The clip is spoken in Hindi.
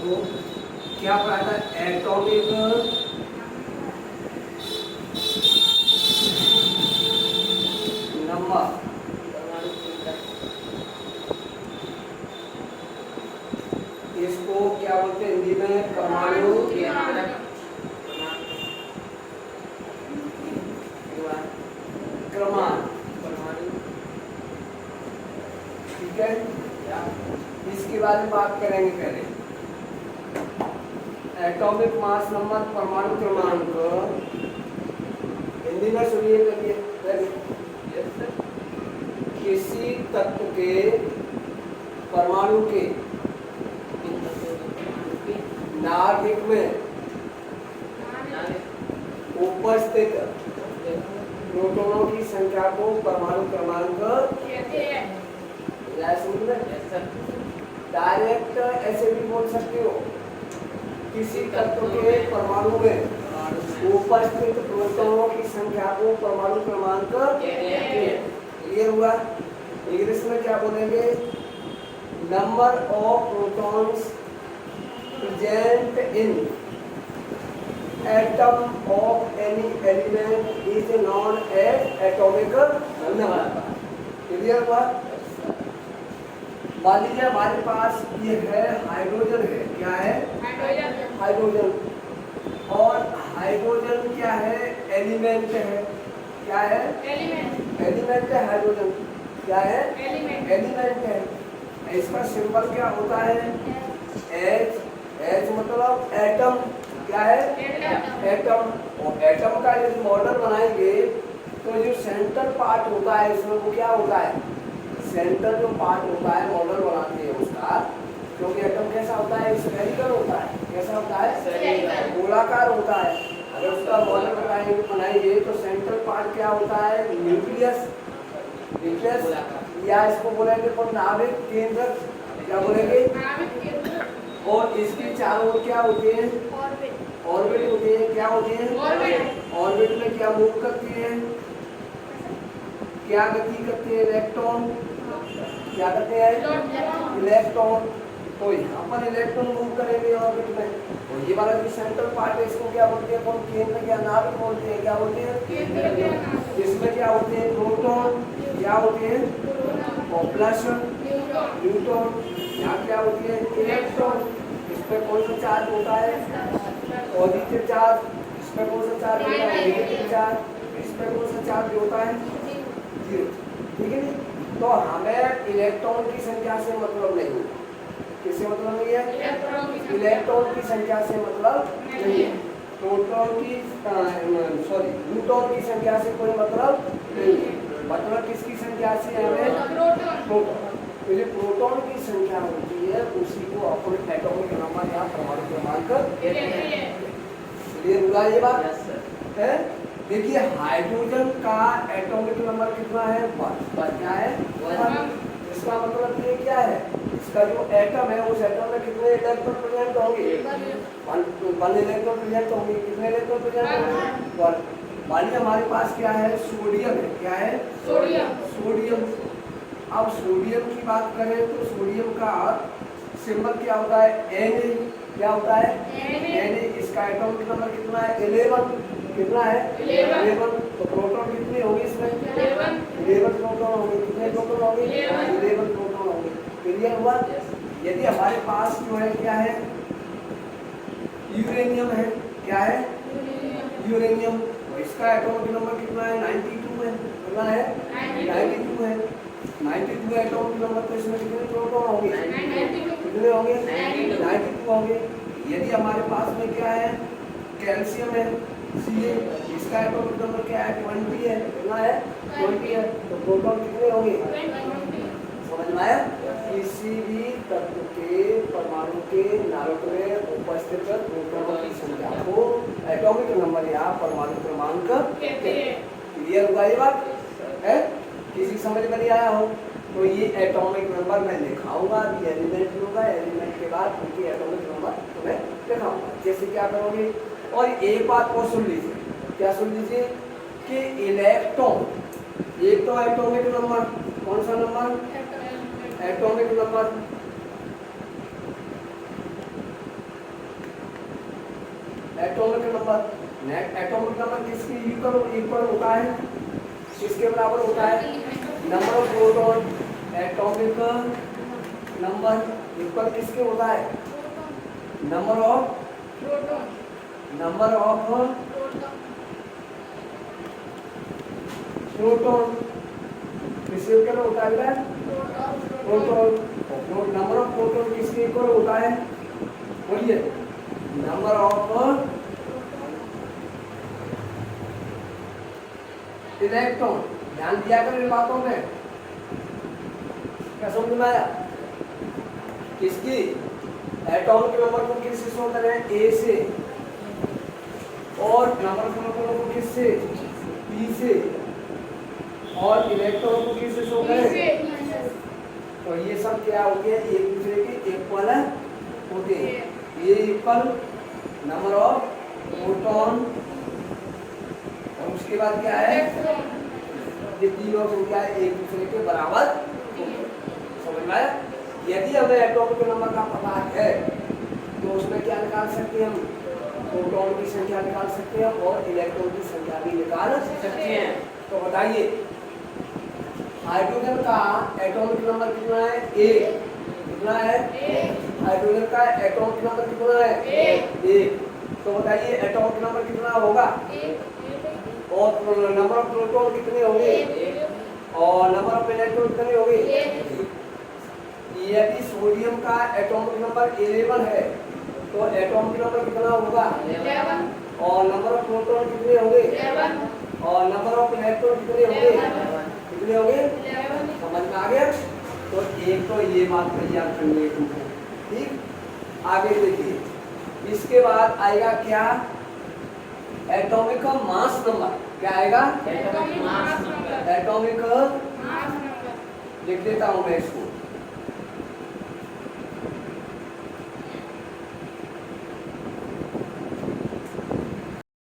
को क्या पढ़ा था? Atomic number. इसको क्या बोलते हैं हिंदी में? परमाणु क्रमांक। ठीक है, इसके बारे में बात करेंगे पहले। एटॉमिक मास नंबर, परमाणु क्रमांक। हिंदी में सुनिए करिए। किसी तत्व के परमाणु के नाभिक में उपस्थित प्रोटॉनों की संख्या को परमाणु क्रमांक कहते हैं। डायरेक्ट ऐसे भी बोल सकते हो, किसी तत्व के परमाणु में उपस्थित प्रोटॉनों की संख्या को परमाणु क्रमांक कहते हैं। ये हुआ। इंग्लिश में क्या बोलेंगे? Number of protons present in atom of any element is known as atomic number. Clear हुआ? मान लीजिए हमारे पास ये है हाइड्रोजन है। क्या है? हाइड्रोजन। और हाइड्रोजन क्या है? एलिमेंट है। क्या है? एलिमेंट है हाइड्रोजन। क्या है? एलिमेंट है। इसका सिंबल क्या होता है? एच। एच मतलब एटम। क्या है? एटम। और एटम का यदि मॉडल बनाएंगे तो जो सेंटर पार्ट होता है इसमें वो क्या होता है? सेंटर जो पार्ट होता है मॉडल बनाते हैं उसका, क्योंकि एटम कैसा होता है? स्फेरिकल होता है। कैसा होता है? गोलाकार होता है। अगर उसका मॉडल बनाएंगे तो सेंट्रल पार्ट क्या होता है? न्यूक्लियस। न्यूक्लियस या इसको बोलेंगे तो नाभिक केंद्र। क्या बोलेंगे? और इसके चारों ओर क्या होते हैं? ऑर्बिट होते हैं। क्या होते हैं? ऑर्बिट में क्या मूव करती है? क्या गति करते हैं? इलेक्ट्रॉन। क्या करते हैं? इलेक्ट्रॉन। तो यहाँ पर इलेक्ट्रॉन मूव करेंगे ऑर्बिट में। और ये वाला जो सेंट्रल पार्ट है इसको क्या बोलते हैं? कौन? केंद्र या नाभिक बोलते हैं। क्या बोलते हैं? इसमें क्या होते हैं? प्रोटॉन। क्या होते हैं? Plus neutron. यहाँ क्या होती है? इलेक्ट्रॉन। इसमें कौन सा चार्ज होता है? Positive charge. इसमें कौन सा चार्ज होता है? Negative charge. इसमें कौन सा चार्ज होता है? जीरो। ठीक है। तो हमें इलेक्ट्रॉन की संख्या से मतलब नहीं है। किससे मतलब नहीं है? इलेक्ट्रॉन की संख्या से मतलब नहीं है। प्रोटॉन की न्यूट्रॉन की संख्या से कोई मतलब नहीं है। मतलब किसकी संख्या से? हमें प्रोटॉन। तो ये प्रोटॉन की संख्या होती है, उसी को अपन एटॉमिक नंबर या परमाणु क्रमांक कहते हैं। क्लियर हुआ ये बात है? देखिए हाइड्रोजन का एटॉमिक नंबर कितना है? 1। क्या है? 1। इसका मतलब ये क्या है? इसका जो एटम है उस एटम में कितने इलेक्ट्रॉन प्रेजेंट होंगे? 1 इलेक्ट्रॉन प्रेजेंट होंगे। कितने इलेक्ट्रॉन प्रेजेंट होंगे? 1। मान लीजिए हमारे पास क्या है? सोडियम है। क्या है? सोडियम। अब सोडियम की बात करें तो सोडियम का सिंबल क्या होता है? Na। क्या होता है? Na। इसका एटॉमिक नंबर कितना है? 11। कितना है? 11। तो प्रोटॉन कितने होंगे इसमें? 11 प्रोटॉन होंगे। कितने प्रोटॉन होंगे? 11 प्रोटॉन होंगे। क्लियर हुआ? यदि हमारे पास जो है क्या है? यूरेनियम है। क्या है? यूरेनियम। इसका एटॉमिक नंबर कितना है? 92 है। कितना है? 92 है। 92 एटॉमिक नंबर। तो इसमें कितने प्रोटॉन होंगे? कितने होंगे? 92 होंगे। यदि हमारे पास में क्या है? कैल्शियम है। Ca। इसका एटॉमिक नंबर क्या है? 20 है। कितना है? 20 है। तो प्रोटॉन कितने होंगे? समझ में आया? किसी भी तत्व के परमाणु के नाभिक में उपस्थित प्रोटॉनों की संख्या को एटॉमिक नंबर या परमाणु क्रमांक कहते हैं। क्लियर हुआ ये बात है? किसी समझ में नहीं आया हो तो ये एटॉमिक नंबर मैं लिखाऊंगा। अभी एलिमेंट होगा, एलिमेंट के बाद उनकी एटॉमिक नंबर तुम्हें लिखाऊंगा। जैसे क्या करोगे? और एक बात को सुन लीजिए। क्या सुन लीजिए? कि इलेक्ट्रॉन एक तो एटॉमिक नंबर। कौन सा number? Atomic number. Atomic number. Atomic number किसके इक्वल होता है, किसके बराबर होता है, number of proton. Atomic number equal किसके होता है, नंबर ऑफ प्रोटॉन किसके इक्वल होता है, प्रोटॉन। नंबर ऑफ प्रोटॉन किसके इक्वल होता है, बोलिए, नंबर ऑफ इलेक्ट्रॉन। ध्यान दिया करो इन बातों में, क्या समझ में आया। किसकी एटॉमिक नंबर को किससे शो करें, ए से, और नंबर ऑफ प्रोटॉन को किससे, पी से, और इलेक्ट्रॉन को किससे शो करें। तो ये सब क्या हो गया, एक दूसरे के इक्वल होते हैं। ये इक्वल नंबर ऑफ प्रोटॉन, और उसके बाद क्या है, ये तीनों संख्या एक दूसरे के बराबर। समझ में आया। यदि हमें एटॉमिक नंबर का पता है तो उसमें क्या निकाल सकते हैं हम, प्रोटॉन की संख्या निकाल सकते हैं और इलेक्ट्रॉन की संख्या भी निकाल सकते हैं। तो बताइए हाइड्रोजन का एटॉमिक नंबर कितना है, एक। कितना है, हाइड्रोजन का एटॉमिक नंबर कितना है, एक। तो बताइए एटॉमिक नंबर कितना होगा, और नंबर ऑफ प्रोटॉन कितने होंगे, और नंबर ऑफ इलेक्ट्रॉन कितने होंगे। यदि सोडियम का एटॉमिक नंबर 11 है तो एटॉमिक नंबर कितना होगा, 11, और नंबर ऑफ प्रोटॉन कितने होंगे, 11, और नंबर ऑफ इलेक्ट्रॉन कितने होंगे, कितने होंगे, 11। समझ में आ गया। तो एक तो ये बात तैयार करनी है तुमको, ठीक। आगे देखिए, इसके बाद आएगा क्या, एटॉमिक मास नंबर। क्या आएगा, एटॉमिक मास नंबर। लिख देता हूं मैं इसको,